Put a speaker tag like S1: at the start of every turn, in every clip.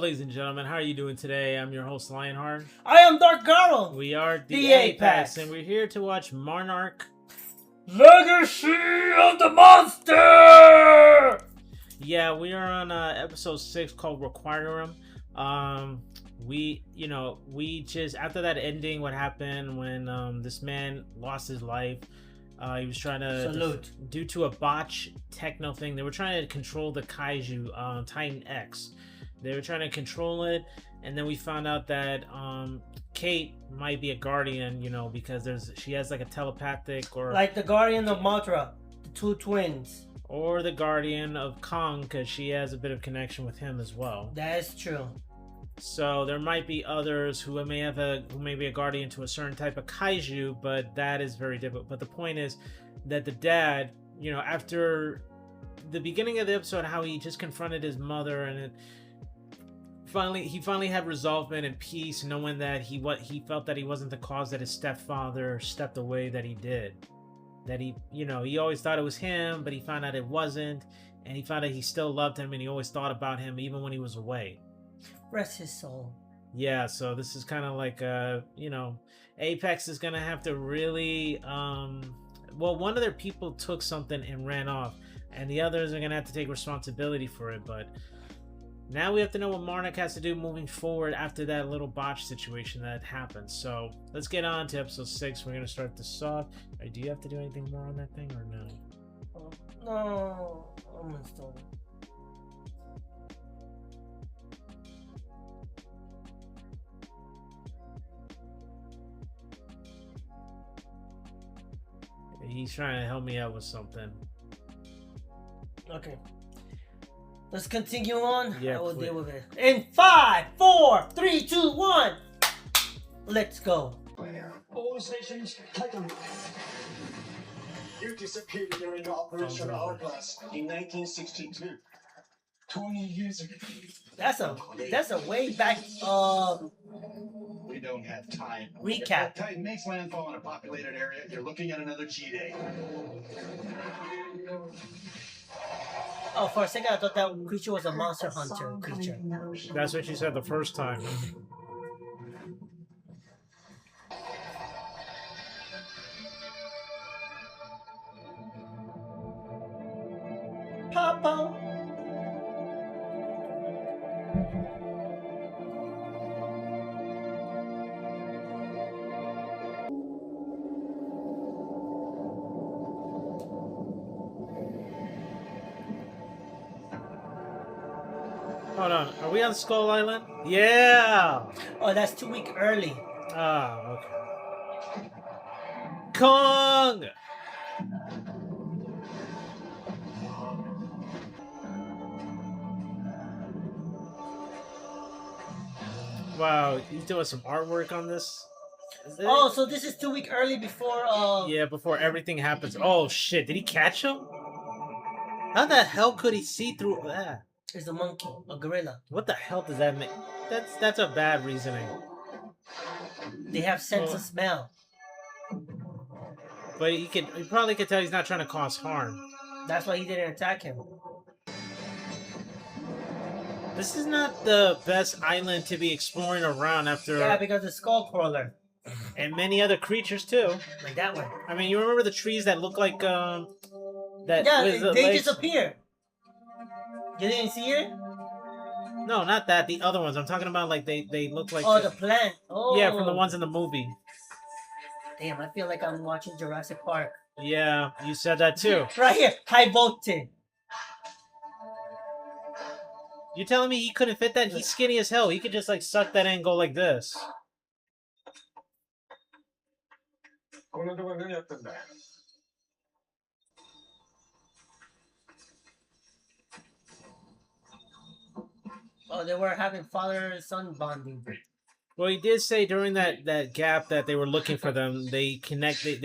S1: ladies and gentlemen? How are you doing today? I'm your host, Lionheart.
S2: I am Dark Garo.
S1: We are
S2: the
S1: Apex, and we're here to watch Monarch.
S2: Legacy of the Monster!
S1: Yeah, we are on episode 6 called Requiem. We just, after that ending, what happened when this man lost his life, he was trying to, due to a botch techno thing, they were trying to control the kaiju, Titan X. They were trying to control it, and then we found out that Kate might be a guardian, because she has like a telepathic, or
S2: like the guardian of Mothra, the two twins,
S1: or the guardian of Kong, because she has a bit of connection with him as well.
S2: That is true.
S1: So there might be others who may be a guardian to a certain type of kaiju, but that is very difficult. But the point is that the dad, after the beginning of the episode, how he just confronted his mother, and he finally had resolvement and peace, knowing that he felt that he wasn't the cause that his stepfather stepped away that he did. That he always thought it was him, but he found out it wasn't, and he found out he still loved him, and he always thought about him even when he was away.
S2: Rest his soul.
S1: Yeah, so this is kind of like Apex is gonna have to really one of their people took something and ran off, and the others are gonna have to take responsibility for it. But now we have to know what Monarch has to do moving forward after that little botch situation that happened. So let's get on to episode 6. We're gonna start this off. Do you have to do anything more on that thing or no?
S2: No, I'm installed.
S1: He's trying to help me out with something.
S2: Okay. Let's continue on.
S1: Yeah,
S2: I will deal with it. In 5, 4, 3, 2, 1. Let's go.
S3: All stations, Titan. You disappeared during Operation Hourglass in 1962. 20 years ago.
S2: That's a way back
S3: We don't have time.
S2: recap.
S3: If Titan makes landfall in a populated area, you're looking at another G-Day.
S2: Oh, for a second I thought that creature was a monster hunter creature.
S1: That's what you said the first time.
S2: Papa.
S1: Hold on, are we on Skull Island? Yeah!
S2: Oh, that's 2 weeks early.
S1: Ah, okay. Kong! Wow, he's doing some artwork on this?
S2: Oh, so this is 2 weeks early before
S1: Yeah, before everything happens. Oh shit, did he catch him? How the hell could he see through that?
S2: It's a monkey, a gorilla.
S1: What the hell does that mean? That's a bad reasoning.
S2: They have sense of smell.
S1: But he probably could tell he's not trying to cause harm.
S2: That's why he didn't attack him.
S1: This is not the best island to be exploring around after.
S2: Yeah, because the skull crawler.
S1: And many other creatures too.
S2: Like that one.
S1: I mean, you remember the trees that look like that?
S2: Yeah, they
S1: legs?
S2: disappear. You didn't see it?
S1: No, not that. The other ones. I'm talking about like they look like.
S2: Oh, the plant. Oh.
S1: Yeah, from the ones in the movie.
S2: Damn, I feel like I'm watching Jurassic Park.
S1: Yeah, you said that too.
S2: Right here, high voltage.
S1: You telling me he couldn't fit that? He's skinny as hell. He could just like suck that in and go like this.
S2: Oh, they were having father-son bonding.
S1: Well, he did say during that gap that they were looking for them. They connected.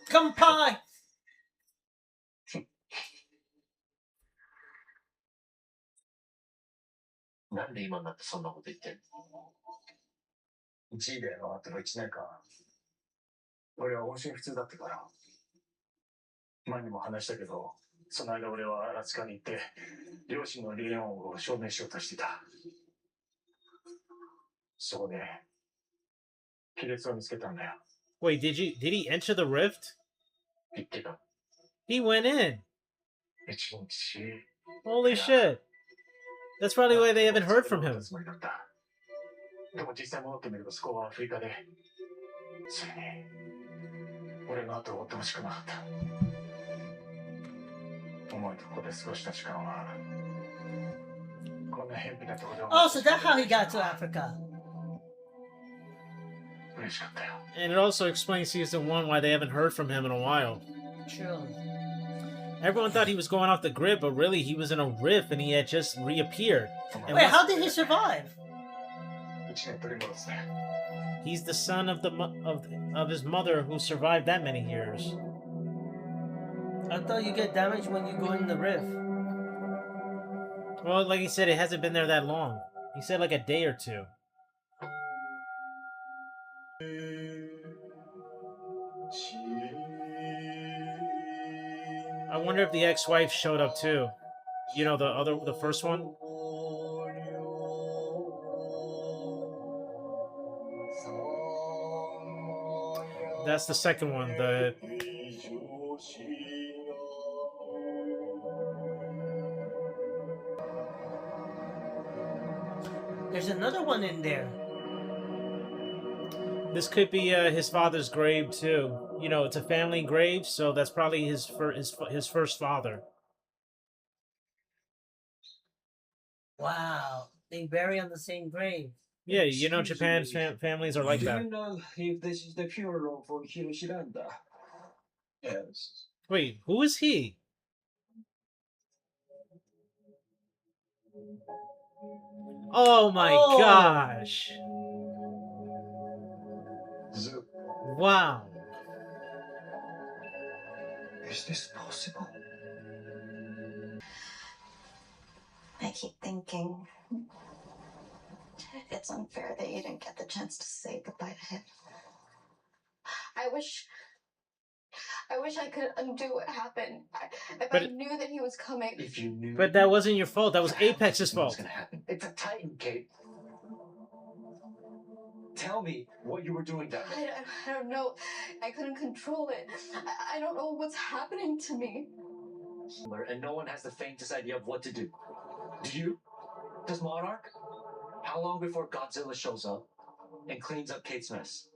S2: Kampai!
S3: なんで今になってそんなこと言ってんの ?1 位で回っての1年間、俺は音信不通だったから。前にも話したけど、その間俺はアラスカに行って、両親の離婚を証明しようとしてた。そこで、亀裂を見つけたんだよ。
S1: Wait, did he enter the rift?
S3: 言ってた。
S1: He went in.
S3: 一日。
S1: Holy shit. That's probably why they haven't heard from him.
S3: でも実際戻ってみると、そこはアフリカで、それに、俺の後を追ってほしくなかった。思いとここで過ごした時間は、こんな偏僻なところで。
S2: Oh, so that's how he got to Africa.
S3: 嬉しかったよ。
S1: And it also explains season 1 why they haven't heard from him in a while.
S2: True.
S1: Everyone thought he was going off the grid, but really he was in a rift and he had just reappeared. And
S2: Wait, how did he survive?
S1: He's the son of his mother who survived that many years.
S2: I thought you get damaged when you go in the rift.
S1: Well, like he said, it hasn't been there that long. He said like a day or two. I wonder if the ex-wife showed up too. You know, the first one? That's the second one,
S2: There's another one in there.
S1: This could be his father's grave too. You know, it's a family grave, so that's probably his first father.
S2: Wow, they bury on the same grave.
S1: Yeah, you know, Japan's families are like that.
S3: Do you know if this is the funeral for Hiroshiranda? Yes.
S1: Wait, who is he? Oh my gosh! Wow.
S3: Is this possible?
S4: I keep thinking it's unfair that you didn't get the chance to say goodbye to him. I wish I could undo what happened. If I knew that he was coming.
S3: If you knew.
S1: But that wasn't your fault. That was Apex's fault.
S3: It's a Titan, Kate. Tell me what you were doing down there.
S4: I don't know. I couldn't control it. I don't know what's happening to me.
S3: And no one has the faintest idea of what to do. Do you? Does Monarch? How long before Godzilla shows up and cleans up Kate's mess?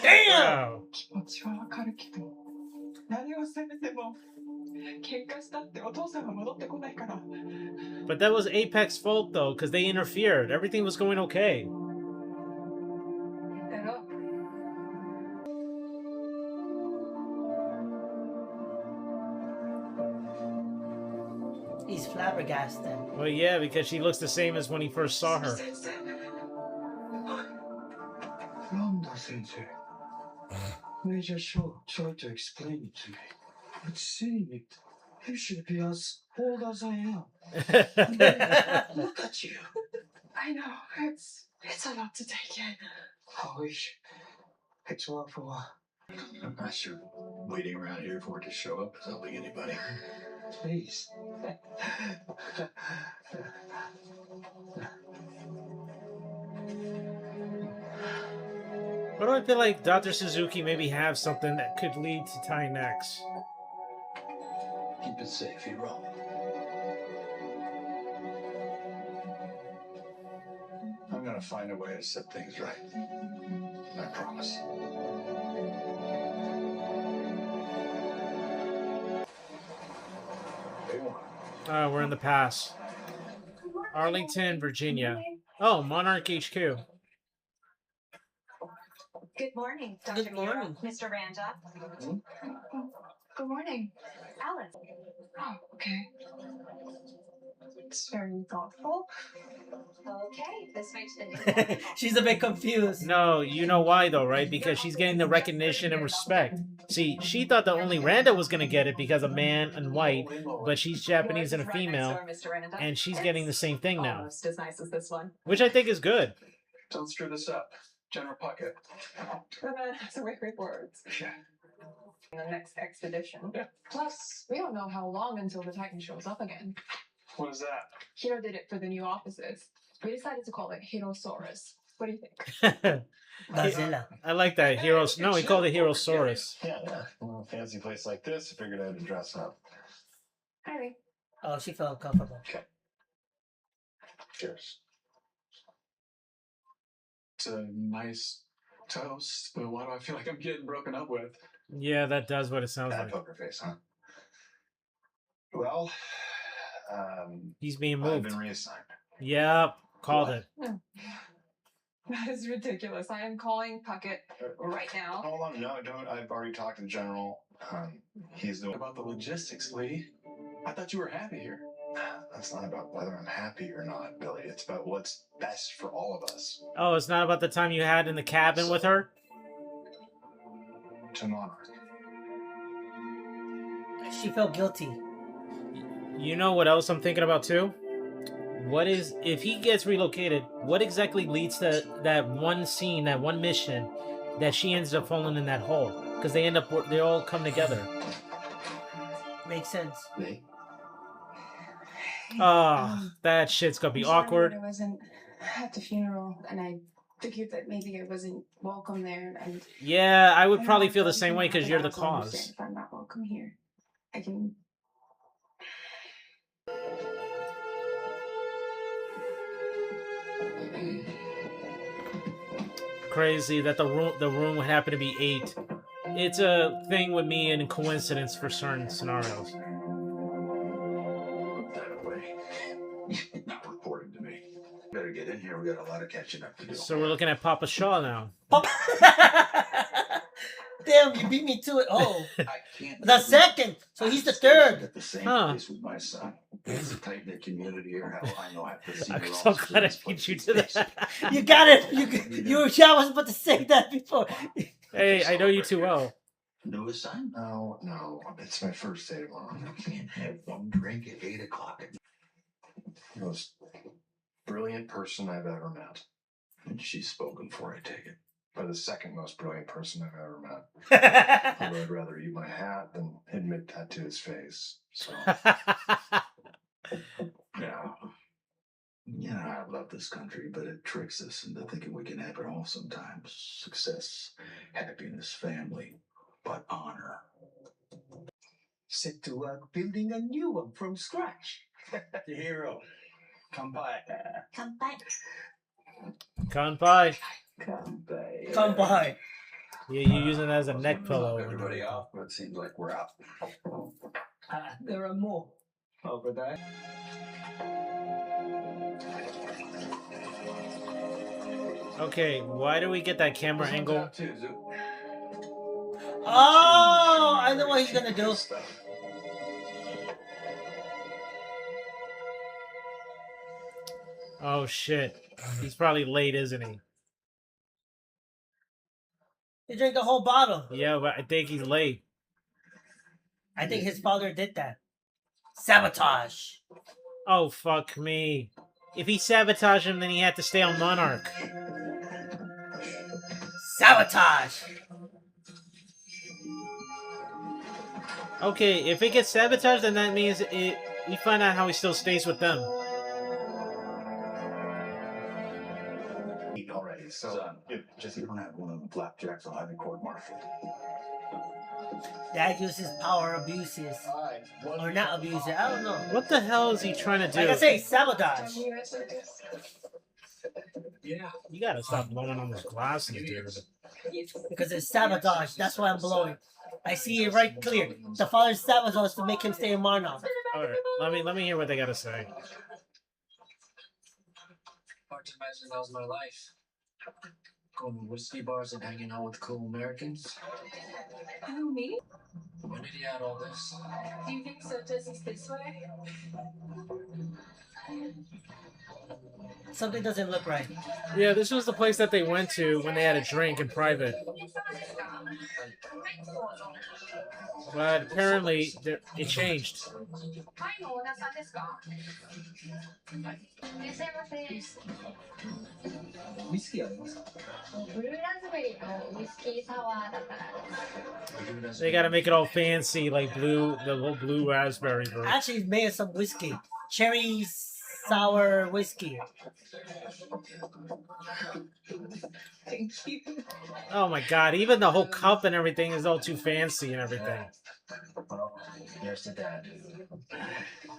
S1: Damn! But that was Apex's fault though, because they interfered. Everything was going okay.
S2: He's flabbergasted.
S1: Well, yeah, because she looks the same as when he first saw her.
S3: Sensei. Major Shaw tried to explain it to me. But seeing it, you should be as old as I am. Look at you.
S4: I know. It's a lot to take in.
S3: I wish it's one for one. I'm not sure waiting around here for it to show up is helping anybody. Please.
S1: Why do I feel like Dr. Suzuki maybe have something that could lead to tie necks?
S3: Keep it safe, hero. I'm gonna find a way to set things right. I promise.
S1: We're in the pass. Arlington, Virginia. Oh, Monarch HQ.
S4: Good morning, Dr.
S2: Good morning.
S4: Mr. Randa. Good morning, Alice. Oh, okay. It's very thoughtful. Okay, this makes the
S2: She's a bit confused.
S1: No, you know why though, right? Because she's getting the recognition and respect. See, she thought that only Randa was gonna get it because of man and white, but she's Japanese and a female, and she's getting the same thing now.
S4: Almost as nice as this one.
S1: Which I think is good.
S3: Don't screw this up. General Pocket.
S4: That's a way with words.
S3: Yeah.
S5: in the next expedition.
S3: Yeah.
S5: Plus, we don't know how long until the Titan shows up again.
S3: What is that?
S5: Hiro did it for the new offices. We decided to call it Hirosaurus. What do you think?
S2: Godzilla.
S1: I like that. Heroes. No, he called it Herosaurus.
S3: Yeah. Well, a fancy place like this, I figured I had to dress up.
S5: Harry.
S2: Oh, she felt uncomfortable.
S3: Okay. Cheers. It's a nice toast, but why do I feel like I'm getting broken up with?
S1: Yeah, that does what it sounds
S3: Bad
S1: like.
S3: poker face, huh? Well,
S1: He's being
S3: I've
S1: moved.
S3: been reassigned.
S1: Yep, called
S3: What?
S1: it.
S5: That is ridiculous. I am calling Puckett right now.
S3: Hold on, no, don't. I've already talked to the general. He's the about the logistics, Lee. I thought you were happy here. That's not about whether I'm happy or not, Billy. It's about what's best for all of us.
S1: Oh, it's not about the time you had in the cabin with her?
S3: To Monarch.
S2: She felt guilty.
S1: You know what else I'm thinking about too? What is, if he gets relocated, what exactly leads to that one scene, that one mission, that she ends up falling in that hole? Because they all come together.
S2: Makes sense.
S3: Lee?
S1: Oh, that shit's gonna be
S5: I'm sorry
S1: awkward.
S5: that I wasn't at the funeral, and I figured that maybe I wasn't welcome there. And
S1: Yeah, I would
S5: I
S1: probably
S5: know
S1: feel the
S5: I'm
S1: same way because you're the
S5: also understand
S1: cause.
S5: If I'm not welcome here, I can.
S1: Crazy that the room would happen to be 8. It's a thing with me and coincidence for certain scenarios.
S6: Put that away. Not reporting to me. Better get in here. We got a lot of catching up to do.
S1: So we're looking at Papa Shaw now.
S2: Damn, you beat me to it. Oh,
S6: I can't.
S2: the second. So he's the third.
S6: At the same
S1: Huh.
S6: place with my son. It's a tight knit community here. Hell, I know I have to see.
S1: I'm so glad I beat you to that.
S2: You got it. Yeah, I was about to say that before.
S1: Hey, I know you too well.
S6: No son?
S3: No, it's my first day tomorrow.
S6: I can't have one drink at 8 o'clock.
S3: The most brilliant person I've ever met.
S6: And she's spoken for, I take it.
S3: By the second most brilliant person I've ever met. Although I'd rather eat my hat than admit that to his face. So,
S6: Yeah. I love this country, but it tricks us into thinking we can have it all sometimes. Success, happiness, family, but honor.
S2: Set to work building a new one from scratch.
S6: The hero. Come by.
S4: Come back.
S1: Kanpai.
S6: Come by.
S2: Come by.
S1: Yeah, you're using it as a neck pillow.
S6: Everybody off, but it seems like we're out.
S2: There are more over there.
S1: Okay, why do we get that camera angle?
S2: Oh, I know what he's gonna do.
S1: Oh shit. He's probably late, isn't he?
S2: He drank the whole bottle.
S1: Yeah, but I think he's late.
S2: I think his father did that. Sabotage.
S1: Oh, fuck me. If he sabotaged him, then he had to stay on Monarch.
S2: Sabotage.
S1: Okay, if it gets sabotaged, then that means we find out how he still stays with them.
S6: Eat already, son. Just you don't have one of them flapjacks, I'll have you court-martialed.
S2: Dad uses power abuses. Or not abuses, I don't know.
S1: What the hell is he trying to do?
S2: Like I say, sabotage.
S6: Yeah.
S1: You gotta stop blowing on those glasses, dude.
S2: Because it's sabotage, that's why I'm blowing. I see it right clear. The father's sabotage to make him stay in Monarch.
S1: Alright, let me hear what they gotta say.
S7: Hard to imagine that was my life. Going to whiskey bars and hanging out with cool Americans.
S5: Who, me?
S7: When did he add all this?
S5: Do you think Sota's is this way?
S2: Something doesn't look right.
S1: Yeah, this was the place that they went to when they had a drink in private. But apparently, it changed.
S7: Whiskey ありますか？
S1: They gotta make it all fancy, like blue, the little blue raspberry version.
S2: Actually, it's made of some whiskey. Cherry sour whiskey.
S5: Thank you.
S1: Oh my god, even the whole cup and everything is all too fancy and everything.
S7: Well, here's the dad.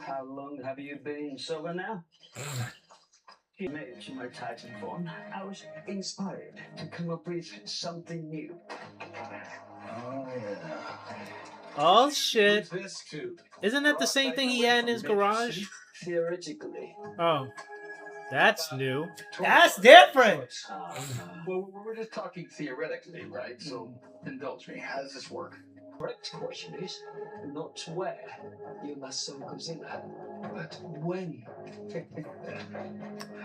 S7: How long have you been sober now? He made my Titan form. I was inspired to come up with something new. Oh, yeah.
S1: Oh shit.
S7: This too.
S1: Isn't that the same thing he had in his garage?
S7: Theoretically.
S1: Oh. That's new.
S2: That's different.
S6: Well, we're just talking theoretically, right? So indulge me. How does this work?
S7: Correct question is not where you must sow Godzilla, but when.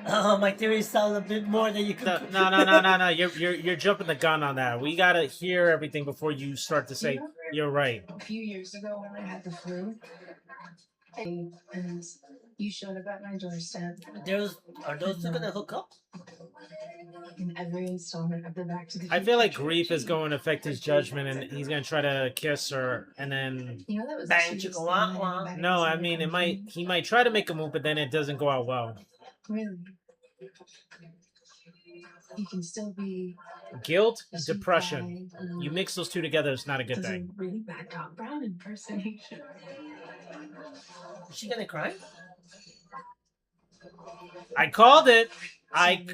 S2: Oh, my theory sounds a bit more than you could.
S1: No. You're jumping the gun on that. We gotta hear everything before you start to say you're right.
S5: A few years ago when I had the flu, and you showed up at my doorstep.
S2: Are those two gonna hook up?
S5: In every installment of the Back to the
S1: I feel like
S5: Future
S1: grief is
S5: trilogy.
S1: going to affect his judgment, and he's gonna try to kiss her, and then
S5: You know that was the
S2: Bang,
S5: sweetest
S2: chicka,
S5: thing
S2: wah,
S5: that
S2: wah.
S5: anybody's
S1: no, I
S5: ever
S1: mean
S5: come from.
S1: he might try to make a move, but then it doesn't go out well.
S5: Really, you can still be
S1: Guilt,
S5: a sweet
S1: depression.
S5: guy who
S1: You mix those two together, it's not a good
S5: does a
S1: thing.
S5: really bad Doc Brown impersonation.
S2: Is she gonna cry?
S1: I called it. I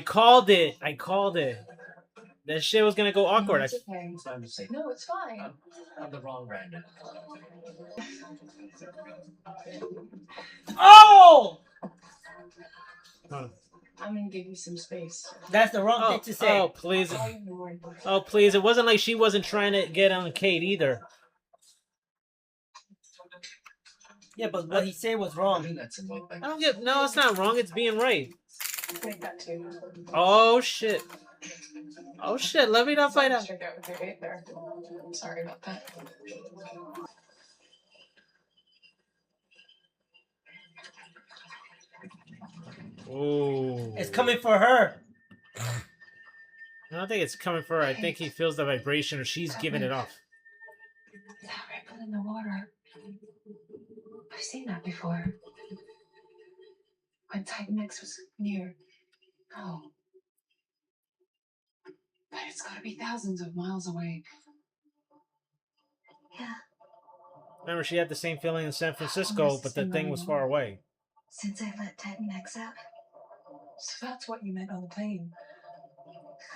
S1: called it. That shit was gonna go
S5: No,
S1: awkward.
S5: it's okay.
S7: It's my mistake.
S5: No, it's fine.
S7: I'm the wrong Brandon.
S2: Oh!
S1: Huh.
S5: I'm gonna give you some space.
S2: That's the wrong thing to say.
S1: Oh, please.
S5: Call your boy.
S1: Oh, please. It wasn't like she wasn't trying to get on Kate either.
S2: Yeah, but what he said was
S7: I
S2: wrong.
S7: think that's a way back.
S1: I don't get. No, it's not wrong. It's being right.
S5: Make that too.
S1: Oh shit. Oh shit. Let me not find out.
S5: Check out with your date there. Sorry about that.
S1: Ooh.
S2: It's coming for her.
S1: I don't think it's coming for her. I think he feels the vibration, or she's giving it off.
S5: That ripple in the water. I've seen that before. When Titan X was near. Oh. But it's gotta be thousands of miles away.
S4: Yeah,
S1: Remember, she had the same feeling in San Francisco, but the thing was far away.
S4: since I let Titan X out,
S5: So that's what you meant on the plane.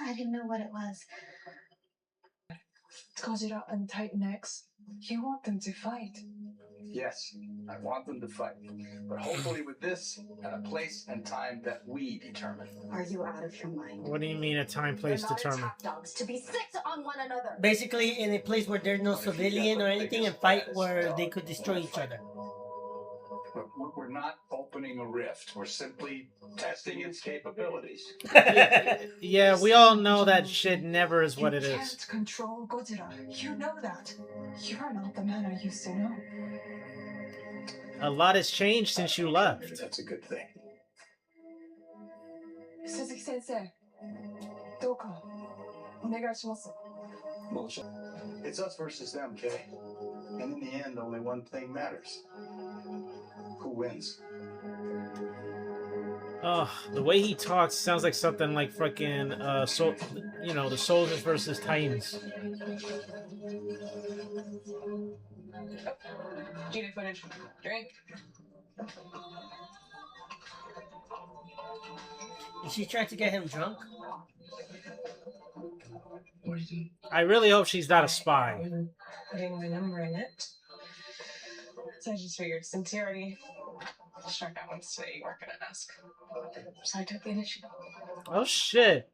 S4: I didn't know what it was.
S5: It's Gojira and Titan X. You want them to fight.
S6: Yes, I want them to fight. But hopefully with this, at a place and time that we determine.
S4: Are you out of your mind?
S1: What do you mean a time, place
S4: They're not
S1: determined?
S4: attack dogs to be sick on one another.
S2: Basically, in a place where there's no civilian or anything, and fight where they could destroy each other.
S6: We're not opening a rift. We're simply testing its capabilities.
S1: Yeah, we all know that shit never is what it
S5: You
S1: is.
S5: can't control Gojira. You know that. You're not the man I used to know.
S1: A lot has changed since you left.
S6: That's a good thing.
S5: Suzuki Sensei. どうかお願いします.
S6: It's us versus them, Kay. And in the end, only one thing matters. Who wins?
S1: Oh, the way he talks sounds like something like fucking, the soldiers versus Titans.
S5: Gina footage. Drink.
S2: Is she trying to get him drunk?
S7: What are you doing?
S1: I really hope she's not a spy.
S5: Putting my number in it. So I just figured, since you already struck out once today, you weren't gonna ask. So I took the initiative.
S1: Oh shit.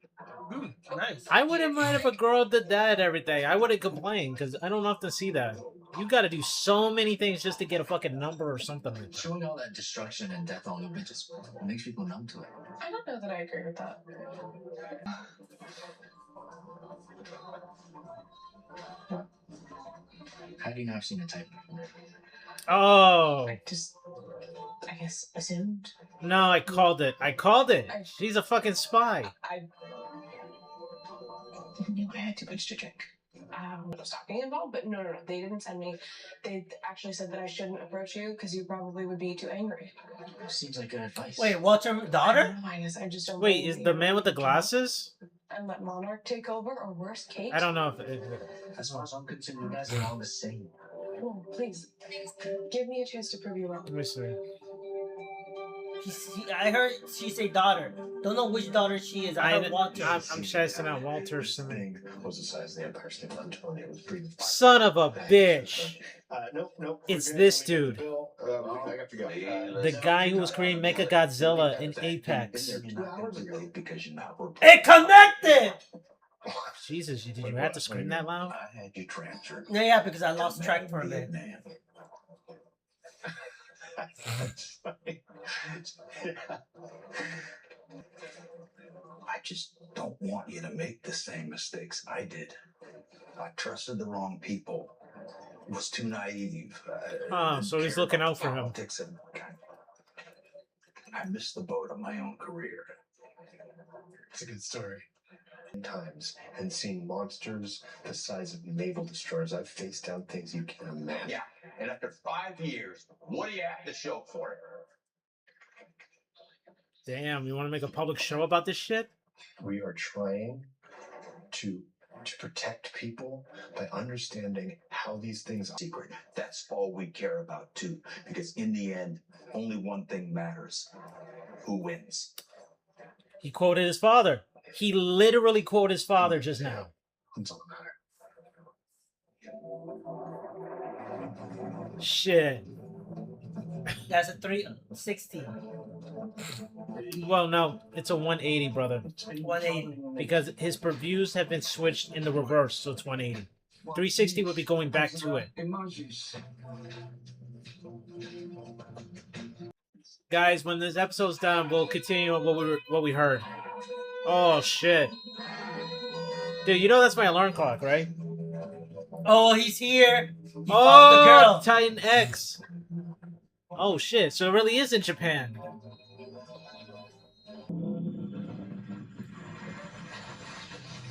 S2: Nice.
S1: I wouldn't mind if a girl did that and everything. I wouldn't complain, because I don't often see that. You gotta do so many things just to get a fucking number or something like that.
S7: Showing all that destruction and death all over just makes people numb to it.
S5: I don't know that I agree with that.
S7: How do you know I've seen a type before?
S1: Oh.
S5: I guess, assumed.
S1: No, I called it. I called it. She's a fucking spy.
S5: I knew I had too much to drink. What I was talking about, but no. They didn't send me. They actually said that I shouldn't approach you because you probably would be too angry.
S7: Seems like good advice.
S2: Wait, Walter's daughter?
S5: I guess I just don't.
S1: Wait,
S5: believe
S1: is
S5: that
S1: the
S5: you're
S1: man with the
S5: ready to
S1: glasses?
S5: and let Monarch take over, or worse, Kate.
S1: I don't know if
S7: As far as I'm concerned, you guys are all the same.
S5: Oh, please, give me a chance to prove you wrong.
S1: Let me see.
S2: I heard she say daughter. Don't know which daughter she is. I heard Walter.
S1: I'm chasing out Walter.
S3: This thing was the size of the Empire State Building. It was breathing fire.
S1: Son of a bitch.
S3: Nope.
S1: It's
S3: We're good.
S1: this
S3: Let me get
S1: dude.
S3: the bill. I got to go.
S1: The guy who was creating Mecha Godzilla in Apex.
S6: Because you're not
S2: It connected!
S1: Jesus, did you have to scream that loud?
S6: I had you transferred.
S2: Yeah, because I lost track for a bit.
S6: Man.
S3: That's funny. Yeah.
S6: I just don't want you to make the same mistakes I did. I trusted the wrong people. Was too naive.
S1: Oh,
S6: Didn't
S1: so he's
S6: care
S1: looking
S6: about
S1: out for him.
S6: politics and I missed the boat of my own career.
S3: It's a good story. Times and seen monsters the size of naval destroyers. I've faced down things you can't imagine.
S8: Yeah, and after 5 years, what do you have to show for it?
S1: Damn, you want to make a public show about this shit?
S3: We are trying to protect people by understanding how these things are.
S6: Secret. That's all we care about too. Because in the end, only one thing matters. Who wins?
S1: He quoted his father. He literally quoted his father just now.
S3: That's all that matters.
S1: Shit.
S2: That's a 360.
S1: Well, no, it's a 180, brother.
S2: 180.
S1: Because his previews have been switched in the reverse, so it's 180. 360 would be going back to it. Guys, when this episode's done, we'll continue what we heard. Oh shit. Dude, you know that's my alarm clock, right?
S2: Oh, he's here. He found the girl.
S1: Titan X. Oh shit, so it really is in Japan.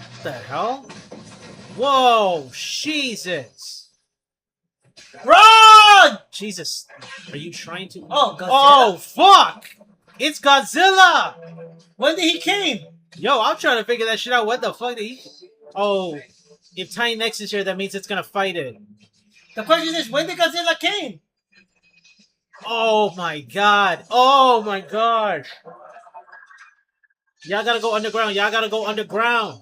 S1: What the hell? Whoa, Jesus.
S2: Run!
S1: Jesus, are you trying to...
S2: Oh, Godzilla.
S1: Oh, fuck! It's Godzilla!
S2: When did he came?
S1: Yo, I'm trying to figure that shit out. What the fuck did he... Oh, if Titan X is here, that means it's gonna fight it.
S2: The question is, when did Godzilla came?
S1: Oh my god. Oh my gosh. Y'all gotta go underground. Y'all gotta go underground.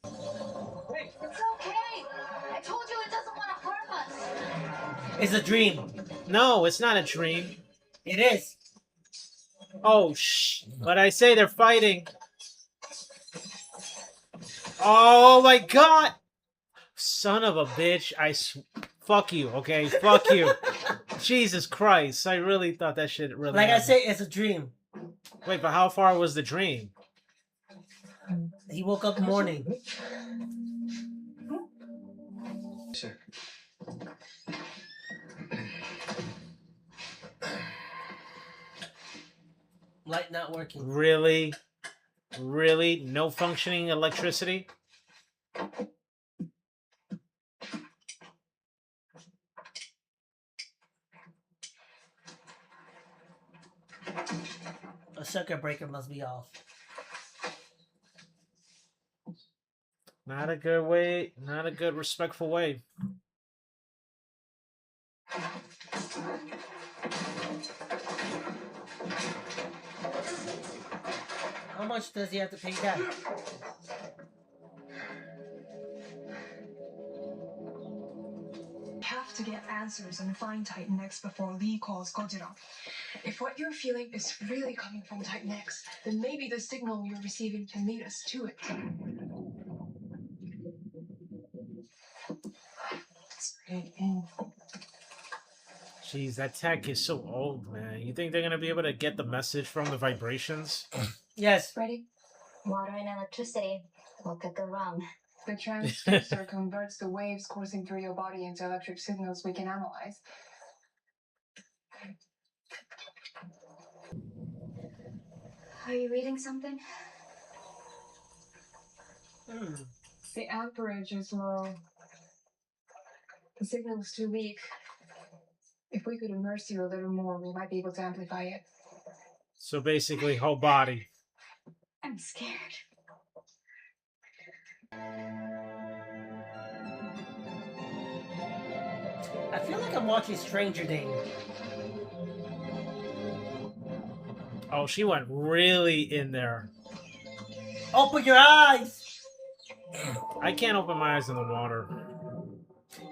S4: It's okay. I told you it doesn't want to harm us.
S2: It's a dream.
S1: No, it's not a dream.
S2: It is.
S1: Oh, But I say they're fighting. Oh my god. Son of a bitch. Fuck you, okay? Fuck you. Jesus Christ. I really thought that shit really
S2: Like
S1: happened.
S2: I say, it's a dream.
S1: Wait, but how far was the dream?
S2: He woke up morning.
S3: Sure.
S2: Light not working.
S1: Really? Really? No functioning electricity?
S2: A circuit breaker must be off.
S1: Not a good way. Not a good respectful way.
S2: How much does he have to pay that?
S5: Have to get answers and find Titan X before Lee calls Godzilla. If what you're feeling is really coming from Titan X, then maybe the signal you're receiving can lead us to it.
S1: Jeez, that tech is so old, man. You think they're gonna be able to get the message from the vibrations?
S2: Yes.
S4: Ready? Water and electricity. What could go wrong?
S5: The transducer converts the waves coursing through your body into electric signals we can analyze.
S4: Are you reading something?
S5: The amperage is low. The signal's too weak. If we could immerse you a little more, we might be able to amplify it.
S1: So basically, whole body.
S4: I'm scared.
S2: I feel like I'm watching Stranger Things.
S1: Oh, she went really in there.
S2: Open your eyes!
S1: I can't open my eyes in the water.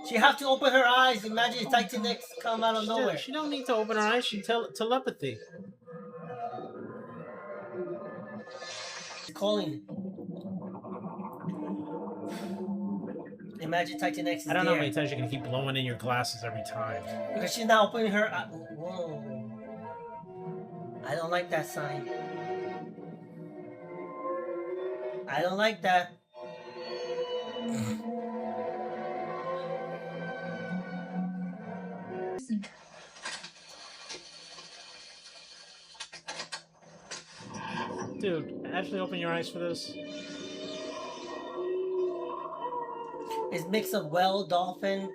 S2: She have to open her eyes. Imagine Titanic come out of nowhere.
S1: She don't need to open her eyes. She telepathy.
S2: Calling. Imagine Titanic.
S1: I don't know how many times you're gonna keep blowing in your glasses every time.
S2: Because she's not opening her eyes. Whoa. I don't like that sign. I don't like that.
S1: Dude, actually open your eyes for this.
S2: It's mix of whale, dolphin.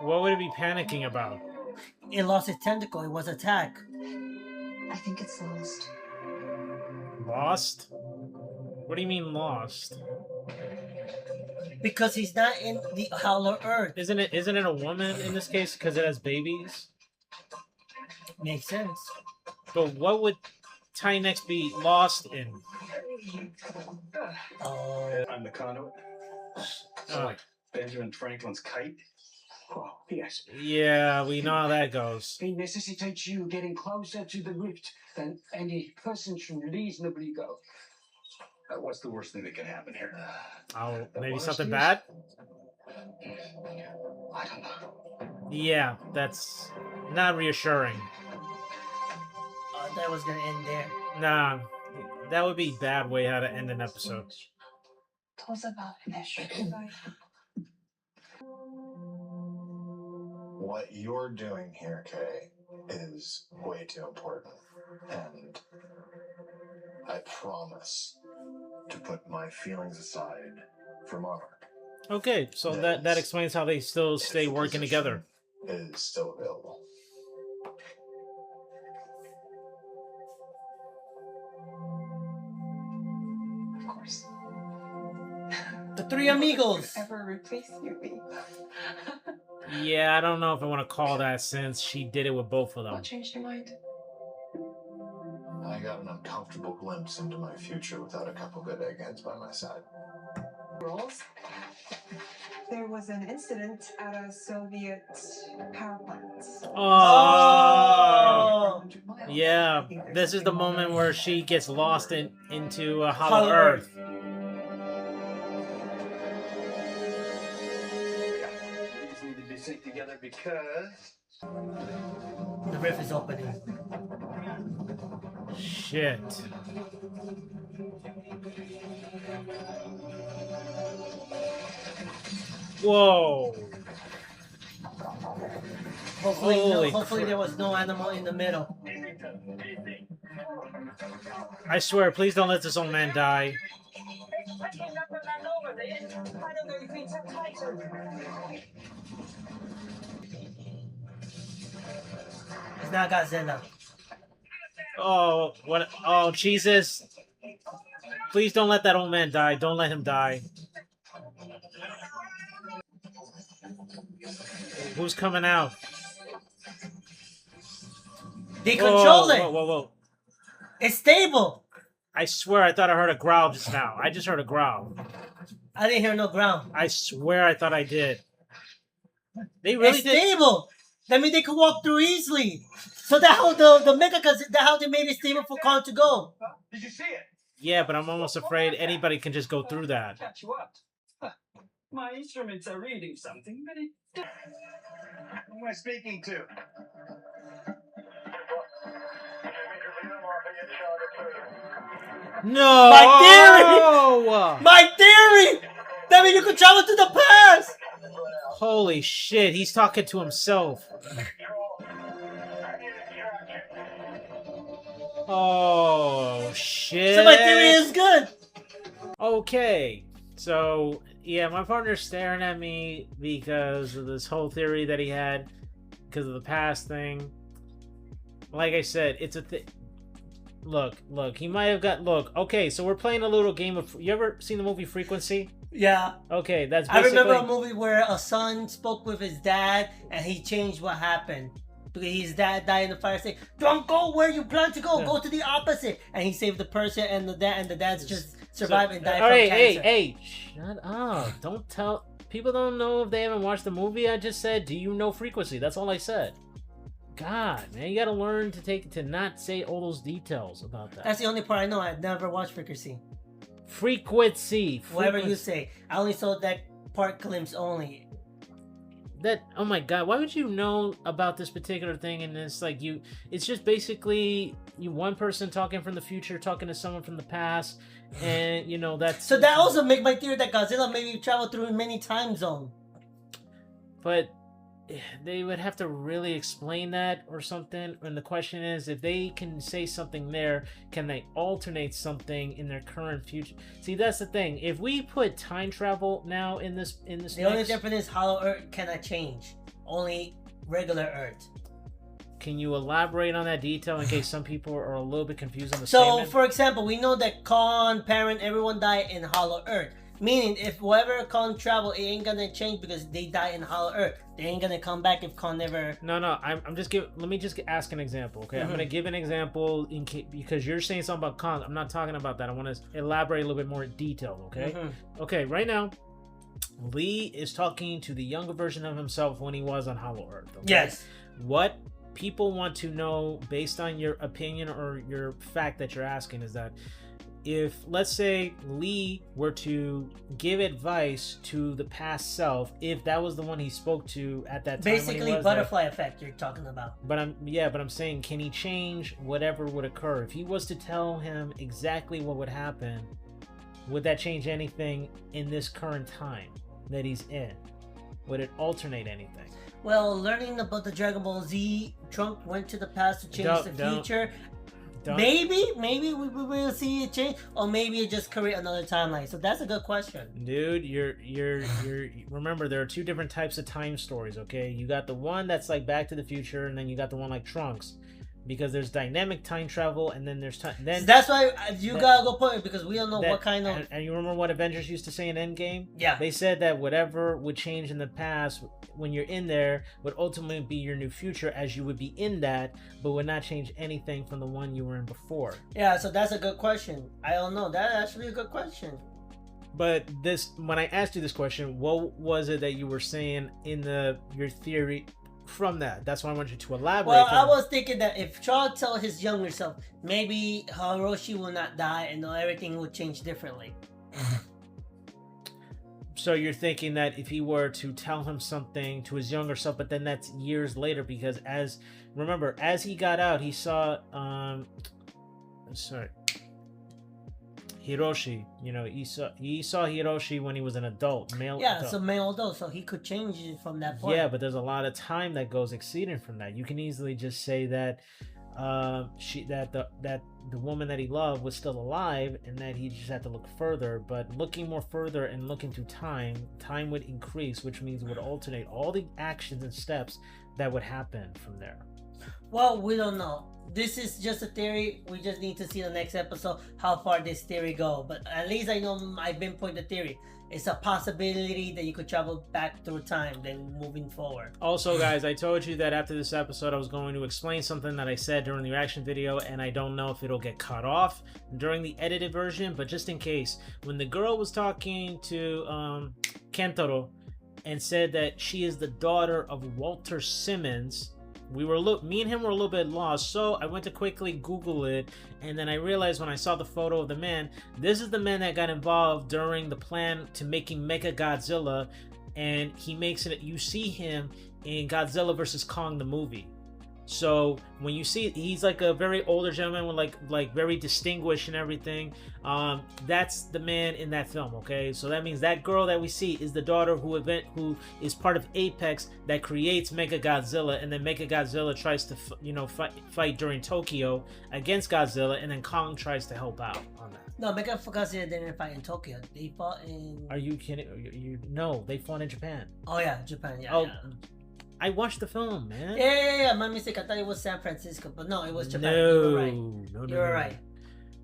S1: What would it be panicking about?
S2: It lost its tentacle. It was attacked.
S4: I think it's lost.
S1: Lost? What do you mean lost?
S2: Because he's not in the Hollow Earth.
S1: Isn't it a woman in this case because it has babies?
S2: Makes sense.
S1: But what would Tynex be lost in?
S2: Oh.
S6: I'm the conduit. So like Benjamin Franklin's kite.
S7: Oh, yes.
S1: Yeah, we know how that goes.
S7: It necessitates you getting closer to the rift than any person should reasonably go.
S6: What's the worst thing that can happen here?
S1: Oh, maybe
S6: worst
S1: something
S6: is-
S1: bad?
S6: I don't know.
S1: Yeah, that's not reassuring.
S2: That was gonna end there.
S1: Nah, that would be a bad way how to end an episode.
S3: What you're doing here, Kay, is way too important. And I promise to put my feelings aside for Monarch.
S1: Okay, so that explains how they still stay working together.
S3: Is still available.
S5: Of course.
S2: The three amigos.
S5: Ever replace you, B?
S1: Yeah, I don't know if I want to call that since she did it with both of them.
S5: What changed your mind?
S3: I got an uncomfortable glimpse into my future without a couple good eggheads by my side.
S5: Rules. There was an incident at a Soviet power plant.
S1: Oh, yeah. This is the moment where she gets lost into a hollow earth.
S7: These need to be synced together because
S2: The rift is opening.
S1: Shit. Whoa.
S2: Hopefully there was no animal in the middle.
S1: I swear, please don't let this old man die.
S2: It's not Godzilla.
S1: Oh, what? Oh, Jesus. Please don't let that old man die. Don't let him die. Who's coming out?
S2: They control it.
S1: Whoa.
S2: It's stable.
S1: I swear I thought I heard a growl just now. I just heard a growl.
S2: I didn't hear no ground.
S1: I swear I thought I did. They really
S2: It's
S1: did.
S2: stable. That means they could walk through easily. So that how the Mega, that how they made it stable for Khan to go.
S7: did you see it?
S1: Yeah, but I'm almost afraid anybody can just go through that.
S7: Catch you up. Huh. My instruments are reading something, but it. Who am I speaking to?
S1: No!
S2: My theory! That means you could travel to the past!
S1: Holy shit, he's talking to himself. Oh, shit.
S2: So my theory is good.
S1: Okay. So, yeah, my partner's staring at me because of this whole theory that he had because of the past thing. Like I said, it's a thing. Look, he might have got... Look, okay, so we're playing a little game of... You ever seen the movie Frequency?
S2: Yeah.
S1: Okay, that's
S2: I
S1: basically...
S2: remember a movie where a son spoke with his dad and he changed what happened. Because his dad died in the fire, saying, "Don't go where you plan to go.
S1: Yeah.
S2: Go to the opposite." And he saved the person, and the dad's just survived and died
S1: all
S2: from
S1: right,
S2: cancer.
S1: hey, shut up! Don't tell people. Don't know if they haven't watched the movie. I just said, do you know Frequency? That's all I said. God, man, you gotta learn to not say all those details about that.
S2: That's the only part I know. I've never watched Frequency.
S1: Frequency.
S2: Whatever you say. I only saw that part glimpse only.
S1: That, oh my god, why would you know about this particular thing? And it's like it's just basically one person talking from the future talking to someone from the past, and that's...
S2: So that also make my theory that Godzilla maybe traveled through many time zones.
S1: But they would have to really explain that or something. And the question is, if they can say something there, can they alternate something in their current future? See, that's the thing. If we put time travel now in this
S2: the only difference is Hollow Earth cannot change. Only regular Earth.
S1: Can you elaborate on that detail in case some people are a little bit confused on the
S2: So,
S1: statement?
S2: for example, we know that Khan, Parent, everyone died in Hollow Earth. Meaning, if whoever Khan travel, it ain't gonna change because they die in Hollow Earth. They ain't gonna come back if Khan never...
S1: No, I'm just giving... Let me just ask an example, okay? I'm gonna give an example because you're saying something about Khan. I'm not talking about that. I want to elaborate a little bit more in detail, okay? Okay, right now, Lee is talking to the younger version of himself when he was on Hollow Earth, okay?
S2: Yes.
S1: What people want to know, based on your opinion or your fact that you're asking, is that if, let's say, Lee were to give advice to the past self, if that was the one he spoke to at that time,
S2: basically butterfly effect you're talking about.
S1: But I'm saying, can he change whatever would occur if he was to tell him exactly what would happen? Would that change anything in this current time that he's in? Would it alternate anything?
S2: Well, learning about the Dragon Ball Z, Trunk went to the past to change the future. Maybe we will see it change, or maybe it just create another timeline. So that's a good question,
S1: dude. You're remember, there are two different types of time stories. Okay, you got the one that's like Back to the Future, and then you got the one like Trunks, because there's dynamic time travel, and then there's time. Then
S2: so that's why you gotta go put it, because we don't know what kind of.
S1: And you remember what Avengers used to say in Endgame?
S2: Yeah,
S1: they said that whatever would change in the past when you're in there would ultimately be your new future, as you would be in that, but would not change anything from the one you were in before.
S2: Yeah, so that's a good question. I don't know. That's actually a good question.
S1: But when I asked you this question, what was it that you were saying in your theory from that? That's why I want you to elaborate.
S2: Well, I was thinking that if Charles tell his younger self, maybe Hiroshi will not die and everything will change differently.
S1: So you're thinking that if he were to tell him something to his younger self, but then that's years later, because remember, as he got out, he saw Hiroshi. He saw Hiroshi when he was an adult, male.
S2: Yeah,
S1: adult.
S2: so male adult, so he could change it from that point.
S1: Yeah, but there's a lot of time that goes exceeding from that. You can easily just say that the woman that he loved was still alive, and that he just had to look further. But looking more further and looking through time would increase, which means it would alternate all the actions and steps that would happen from there.
S2: Well, we don't know. This is just a theory. We just need to see the next episode how far this theory go. But at least I know I pinpoint the theory. It's a possibility that you could travel back through time, then moving forward.
S1: Also, guys, I told you that after this episode I was going to explain something that I said during the reaction video, and I don't know if it'll get cut off during the edited version, but just in case, when the girl was talking to Kentaro and said that she is the daughter of Walter Simmons, me and him were a little bit lost, so I went to quickly Google it, and then I realized when I saw the photo of the man, this is the man that got involved during the plan to making Mega Godzilla, and he makes it. You see him in Godzilla vs. Kong the movie. So when you see he's like a very older gentleman with like very distinguished and everything, that's the man in that film. Okay, so that means that girl that we see is the daughter who is part of Apex that creates Mechagodzilla, and then Mechagodzilla tries to fight during Tokyo against Godzilla, and then Kong tries to help out on that.
S2: No, Mechagodzilla didn't fight in Tokyo. They fought in.
S1: Are you kidding? No, they fought in Japan.
S2: Oh yeah, Japan. Yeah.
S1: Oh.
S2: Yeah.
S1: I watched the film, man.
S2: Yeah. My mistake. I thought it was San Francisco, but no, it was Japan.
S1: No,
S2: you were right.
S1: No.
S2: You were right.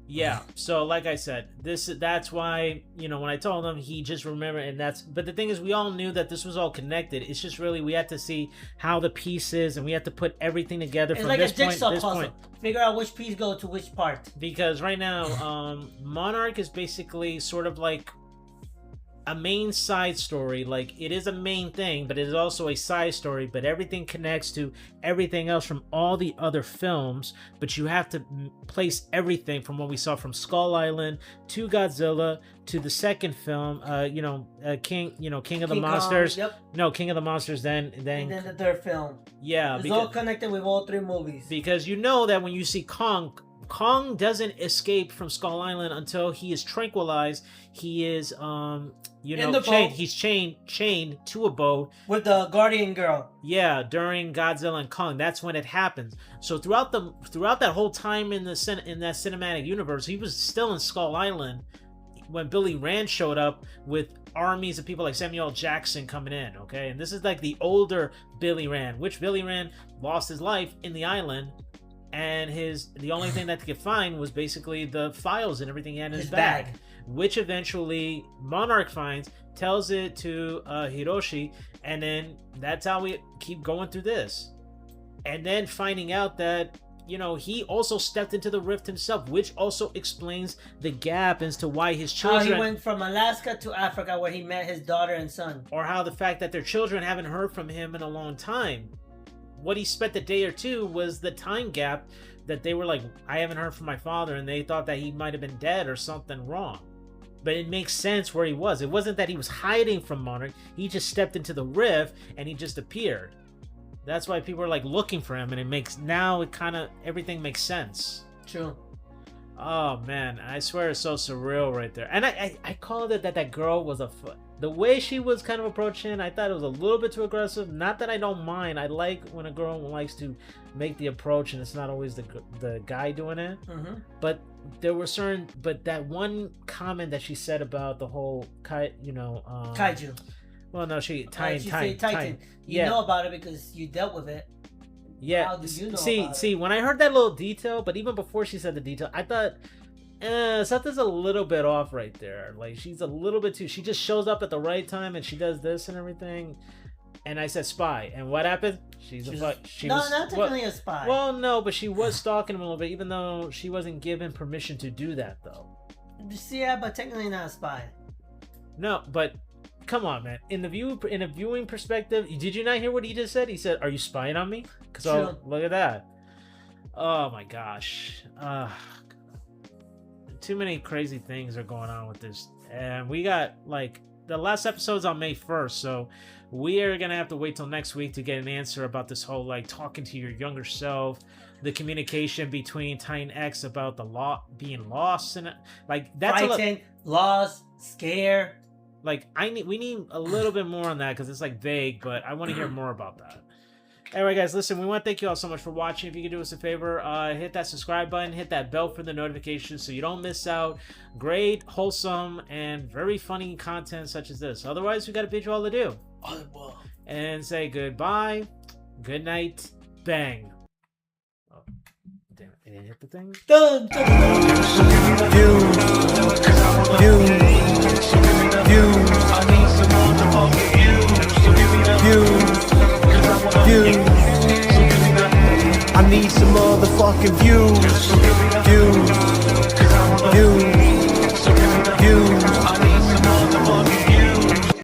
S1: Yeah. So, like I said, that's why when I told him, he just remembered, But the thing is, we all knew that this was all connected. It's just really we had to see how the pieces, and we had to put everything together.
S2: It's
S1: from
S2: like
S1: this
S2: a jigsaw
S1: point,
S2: puzzle. Figure out which piece go to which part.
S1: Because right now, Monarch is basically sort of like a main side story. Like, it is a main thing, but it is also a side story, but everything connects to everything else from all the other films. But you have to place everything from what we saw from Skull Island to Godzilla to the second film, King of the Monsters.
S2: Kong, yep.
S1: No, King of the Monsters, then
S2: And then the third film.
S1: Yeah,
S2: it's all connected with all three movies.
S1: Because you know that when you see Kong doesn't escape from Skull Island until he is tranquilized. He is chained. He's chained to a boat
S2: with the guardian girl.
S1: Yeah, during Godzilla and Kong, that's when it happens. So throughout that whole time in that cinematic universe, he was still in Skull Island when Billy Rand showed up with armies of people like Samuel L. Jackson coming in. Okay, and this is like the older Billy Rand, which Billy Rand lost his life in the island. And the only thing that they could find was basically the files and everything he had in his bag, which eventually Monarch finds, tells it to Hiroshi, and then that's how we keep going through this. And then finding out that, he also stepped into the rift himself, which also explains the gap as to why his children...
S2: How he went from Alaska to Africa where he met his daughter and son.
S1: Or how the fact that their children haven't heard from him in a long time. What he spent a day or two was the time gap that they were like, I haven't heard from my father, and they thought that he might have been dead or something wrong. But it makes sense where he was. It wasn't that he was hiding from Monarch. He just stepped into the rift and he just appeared. That's why people are like looking for him, and everything makes sense.
S2: True.
S1: Oh man, I swear it's so surreal right there. And I called it that girl was the way she was kind of approaching, I thought it was a little bit too aggressive. Not that I don't mind. I like when a girl likes to make the approach and it's not always the guy doing it.
S2: Mm-hmm.
S1: But there were but that one comment that she said about the whole
S2: kaiju.
S1: Well, no, she
S2: said Titan. You know about it because you dealt with it.
S1: Yeah.
S2: How do you know
S1: see, when I heard that little detail, but even before she said the detail, I thought something's a little bit off right there. Like, she's a little bit too... She just shows up at the right time and she does this and everything. And I said spy. And what happened? Not
S2: technically a spy.
S1: Well, no, but she was stalking him a little bit, even though she wasn't given permission to do that, though.
S2: Yeah, but technically not a spy.
S1: No, but... Come on, man. In a viewing perspective, did you not hear what he just said? He said, "Are you spying on me?" Because look at that. Oh my gosh. Too many crazy things are going on with this, and we got the last episode's on May 1st, so we are gonna have to wait till next week to get an answer about this whole talking to your younger self, the communication between Titan X about the being lost, and that's
S2: frightened, lost, scared.
S1: We need a little bit more on that because it's vague, but I want to hear more about that. Anyway, guys, listen, we want to thank you all so much for watching. If you could do us a favor, hit that subscribe button, hit that bell for the notifications so you don't miss out. Great, wholesome, and very funny content such as this. Otherwise, we got to bid you all adieu. And say goodbye, good night, bang. Oh, damn it, I didn't hit the thing.
S2: Dun, dun, dun. You, I need some more to fucking you, I need some motherfucking views, you.